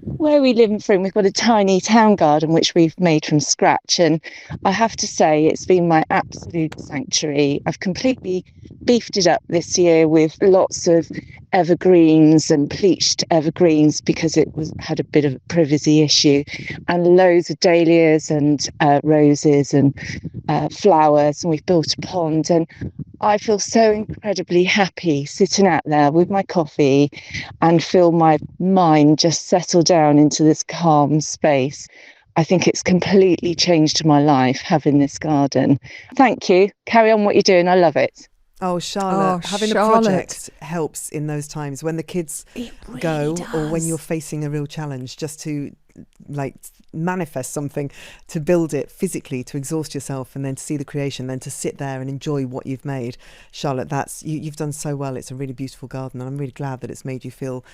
where we live in Fring, we've got a tiny town garden which we've made from scratch, and I have to say it's been my absolute sanctuary. I've completely beefed it up this year with lots of evergreens and bleached evergreens, because it had a bit of a privacy issue, and loads of dahlias and roses and flowers, and we've built a pond, and I feel so incredibly happy sitting out there with my coffee and feel my mind just settle down into this calm space. I think it's completely changed my life having this garden. Thank you. Carry on what you're doing. I love it. Oh, Charlotte, having a project helps in those times when the kids go, or when you're facing a real challenge, just to manifest something, to build it physically, to exhaust yourself, and then to see the creation, then to sit there and enjoy what you've made. Charlotte, you've done so well. It's a really beautiful garden, and I'm really glad that it's made you feel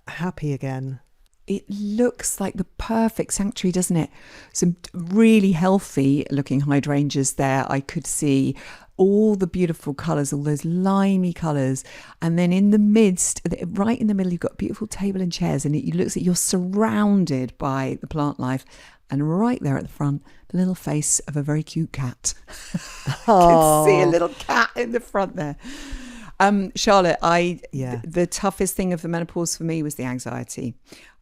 happy again. It looks like the perfect sanctuary, doesn't it? Some really healthy looking hydrangeas there. I could see all the beautiful colours, all those limey colours. And then in the midst, right in the middle, you've got a beautiful table and chairs, and it looks like you're surrounded by the plant life. And right there at the front, the little face of a very cute cat. I can see a little cat in the front there. Charlotte, the toughest thing of the menopause for me was the anxiety.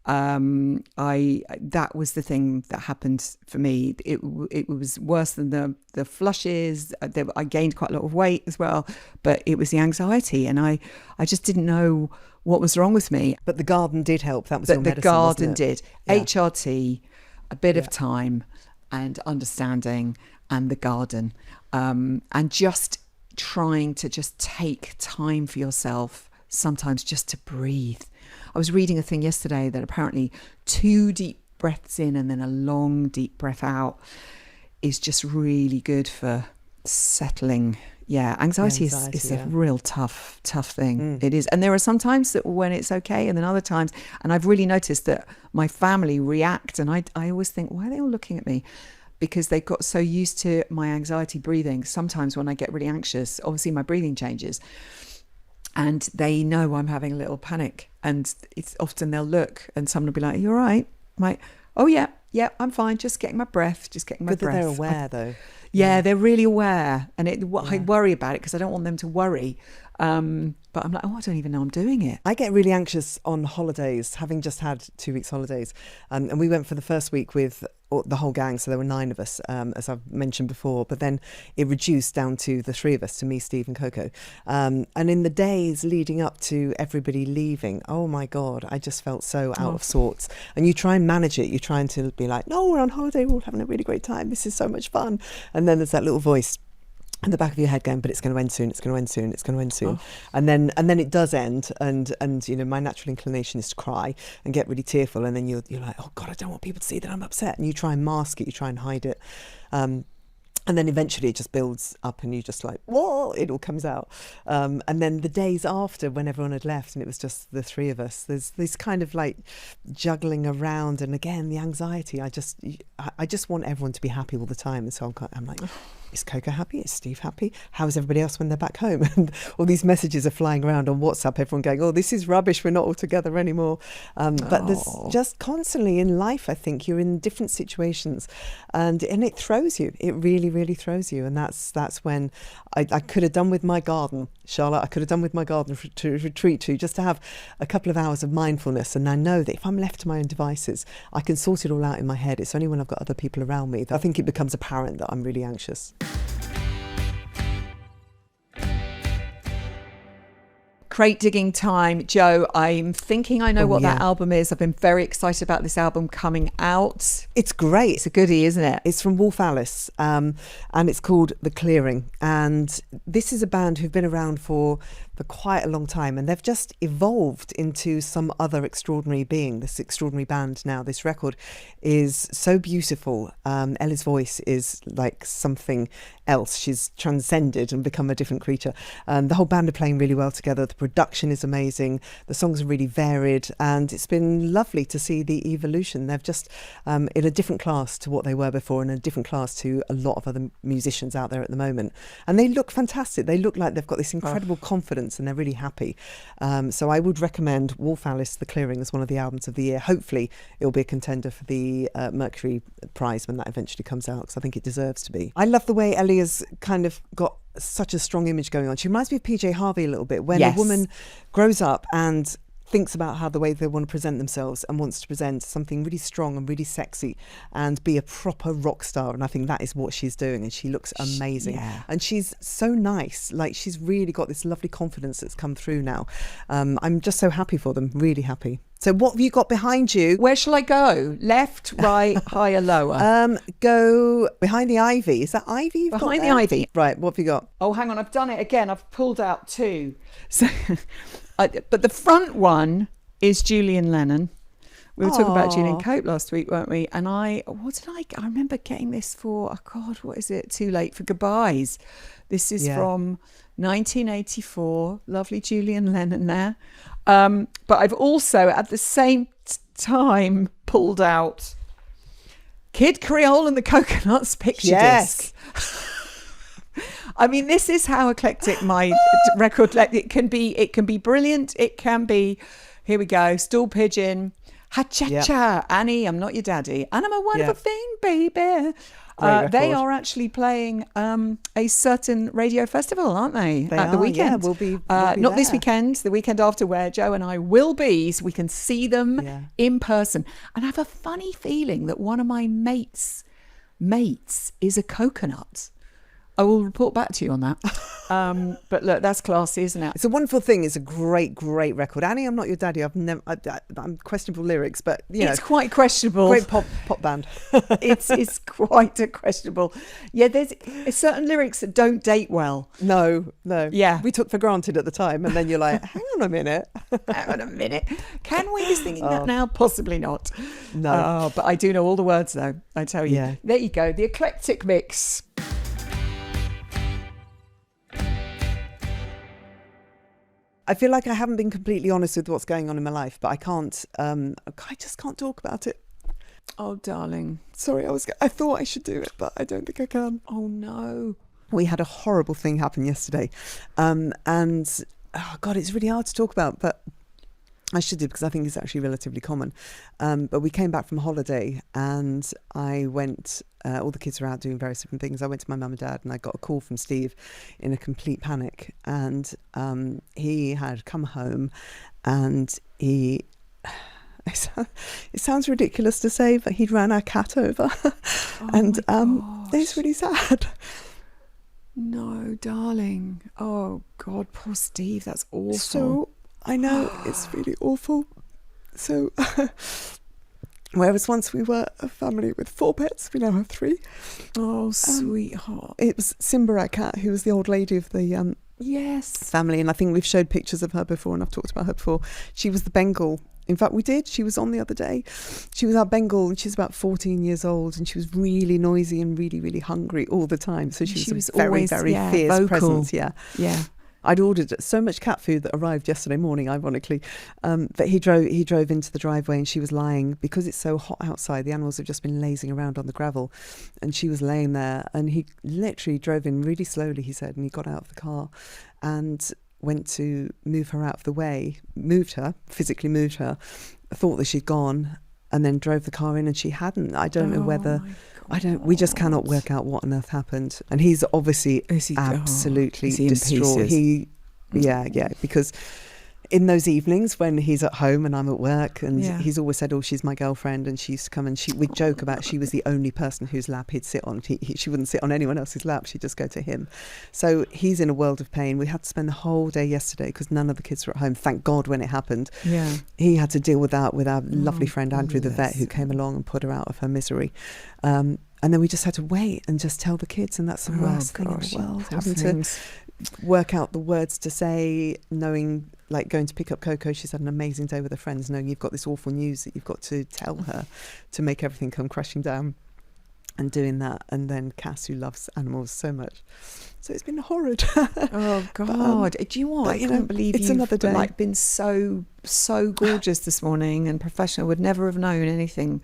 That was the thing that happened for me. It was worse than the flushes. I gained quite a lot of weight as well, but it was the anxiety, and I just didn't know what was wrong with me. But the garden did help. That was your medicine, the garden wasn't it? did. Yeah. HRT, a bit of time and understanding, and the garden, and just trying to just take time for yourself, sometimes just to breathe. I was reading a thing yesterday that apparently 2 deep breaths in and then a long deep breath out is just really good for settling. Yeah, anxiety is a real tough thing. It is. And there are some times that when it's okay, and then other times, and I've really noticed that my family react, and I always think, why are they all looking at me? Because they got so used to my anxiety breathing. Sometimes when I get really anxious, obviously my breathing changes. And they know I'm having a little panic, and it's often they'll look, and someone will be like, "Are you all right?" I'm like, "Oh yeah, I'm fine. Just getting my breath, breath." They're aware though. Yeah, they're really aware, and I worry about it because I don't want them to worry. But I'm like, I don't even know I'm doing it. I get really anxious on holidays, having just had 2 weeks holidays. And we went for the first week with the whole gang. So there were 9 of us, as I've mentioned before. But then it reduced down to the 3 of us, to me, Steve and Coco. And in the days leading up to everybody leaving, oh my God, I just felt so out of sorts. And you try and manage it. You're trying to be like, no, we're on holiday. We're all having a really great time. This is so much fun. And then there's that little voice. in the back of your head going, but it's going to end soon, it's going to end soon, it's going to end soon. And then it does end, and you know, my natural inclination is to cry and get really tearful, and then you're like, oh God, I don't want people to see that I'm upset, and you try and mask it, you try and hide it. And then eventually it just builds up and you just like, whoa, it all comes out. And then the days after, when everyone had left and it was just the three of us, there's this kind of like juggling around. And again, the anxiety, I just want everyone to be happy all the time. And so I'm like, is Coco happy? Is Steve happy? How is everybody else when they're back home? And all these messages are flying around on WhatsApp, everyone going, oh, this is rubbish, we're not all together anymore. But there's just constantly in life, I think, you're in different situations and it throws you. It really, really throws you. And that's when I could have done with my garden, Charlotte, I could have done with my garden to retreat to, just to have a couple of hours of mindfulness. And I know that if I'm left to my own devices, I can sort it all out in my head. It's only when I've got other people around me that I think it becomes apparent that I'm really anxious. Crate digging time. Joe, I'm thinking I know what that album is. I've been very excited about this album coming out. It's great. It's a goodie, isn't it? It's from Wolf Alice, and it's called The Clearing. And this is a band who've been around for quite a long time, and they've just evolved into some other extraordinary being, this extraordinary band now. This record is so beautiful. Ellie's voice is like something else. She's transcended and become a different creature. The whole band are playing really well together. The production is amazing. The songs are really varied, and it's been lovely to see the evolution. They've just in a different class to what they were before, and a different class to a lot of other musicians out there at the moment. And they look fantastic. They look like they've got this incredible confidence, and they're really happy. So I would recommend Wolf Alice, The Clearing, as one of the albums of the year. Hopefully it'll be a contender for the Mercury Prize when that eventually comes out, because I think it deserves to be. I love the way Ellie has kind of got such a strong image going on. She reminds me of PJ Harvey a little bit, when a woman grows up and thinks about how the way they want to present themselves and wants to present something really strong and really sexy and be a proper rock star. And I think that is what she's doing, and she looks amazing. And she's so nice. Like, she's really got this lovely confidence that's come through now. I'm just so happy for them, really happy. So what have you got behind you? Where shall I go? Left, right, higher, lower? Go behind the ivy. Is that ivy you've got Behind the there? ivy. Right, what have you got? Oh, hang on, I've done it again. I've pulled out two. So, but the front one is Julian Lennon. We were talking about Julian Cope last week, weren't we? And I remember getting this for, oh God, what is it? Too Late for Goodbyes. This is from 1984. Lovely Julian Lennon there. But I've also at the same time pulled out Kid Creole and the Coconuts picture disc. I mean, this is how eclectic my record it can be. It can be brilliant. It can be, here we go, Stool Pigeon, Ha-cha-cha, Annie, I'm Not Your Daddy, and I'm a Wonderful Thing, Baby. They are actually playing a certain radio festival, aren't they? At the weekend. Yeah, we'll be not there. this weekend, the weekend after, where Joe and I will be, so we can see them in person. And I have a funny feeling that one of my mates is a coconut. I will report back to you on that. But look, that's classy, isn't it? It's a Wonderful Thing. It's a great, great record. Annie, I'm Not Your Daddy. I'm questionable lyrics, but it's quite questionable. Great pop band. it's quite a questionable. Yeah, there's certain lyrics that don't date well. No. Yeah, we took for granted at the time, and then you're like, hang on a minute. Can we be singing that now? Possibly not. No. But I do know all the words, though. I tell you. Yeah. There you go. The eclectic mix. I feel like I haven't been completely honest with what's going on in my life, but I can't. I just can't talk about it. Oh, darling. Sorry, I thought I should do it, but I don't think I can. Oh, no. We had a horrible thing happen yesterday, and oh God, it's really hard to talk about, but I should do, because I think it's actually relatively common. But we came back from holiday, and I went. All the kids were out doing various different things. I went to my mum and dad, and I got a call from Steve in a complete panic. And he had come home, and it sounds ridiculous to say, but he'd ran our cat over. And it's really sad. No, darling. Oh, God, poor Steve. That's awful. So, I know, it's really awful. So Whereas once we were a family with 4 pets, we now have 3. Oh, sweetheart. It was Simba, our cat, who was the old lady of the Yes. family, and I think we've showed pictures of her before, and I've talked about her before. She was the Bengal. In fact, we did. She was on the other day. She was our Bengal, and she's about 14 years old, and she was really noisy and really, really hungry all the time. So she was a very, always, very yeah, fierce vocal. presence. Yeah. Yeah. I'd ordered so much cat food that arrived yesterday morning, ironically, that he drove into the driveway, and she was lying, because it's so hot outside, the animals have just been lazing around on the gravel, and she was laying there, and he literally drove in really slowly, he said, and he got out of the car and went to move her out of the way, physically moved her, thought that she'd gone, and then drove the car in, and she hadn't. I don't know whether... we just cannot work out what on earth happened. And he's obviously absolutely distraught. Because in those evenings when he's at home and I'm at work, and he's always said, oh, she's my girlfriend, and she used to come, and we'd joke about she was the only person whose lap he'd sit on. She wouldn't sit on anyone else's lap, she'd just go to him. So he's in a world of pain. We had to spend the whole day yesterday, because none of the kids were at home, thank God, when it happened. Yeah. He had to deal with that with our lovely friend Andrew, the vet, who came along and put her out of her misery. And then we just had to wait and just tell the kids, and that's the worst thing in the world, having to work out the words to say, knowing, like going to pick up Coco, she's had an amazing day with her friends, knowing you've got this awful news that you've got to tell her to make everything come crashing down, and doing that. And then Cass, who loves animals so much. So it's been horrid. Oh God! Do you know what? I can't believe it's another day. Like been so gorgeous this morning and professional. Would never have known anything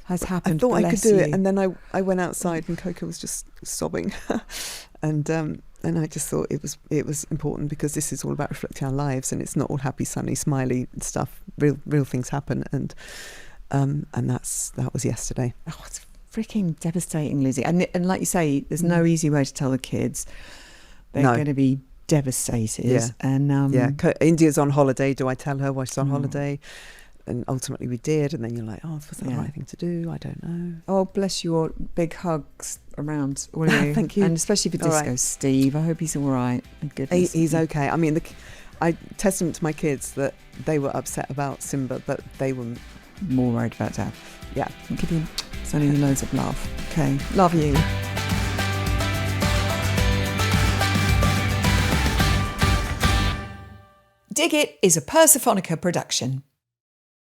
has happened. I thought I could do you. it, and then I went outside, and Coco was just sobbing, and I just thought it was important, because this is all about reflecting our lives, and it's not all happy, sunny, smiley stuff. Real things happen, and that was yesterday. Oh, it's freaking devastating, Lizzie. And like you say, there's no easy way to tell the kids. They're going to be devastated. Yeah. And India's on holiday. Do I tell her why she's on holiday? And ultimately we did, and then you're like, oh, was that the right thing to do? I don't know. Oh, bless you all. Big hugs around all of you. Thank you. And especially for Disco Steve. I hope he's all right. Goodness. He's okay. I mean, I testament to my kids that they were upset about Simba, but they were more worried about Dad. Yeah. Give him sending you loads of love. Okay. Love you. Dig It is a Persephonica production.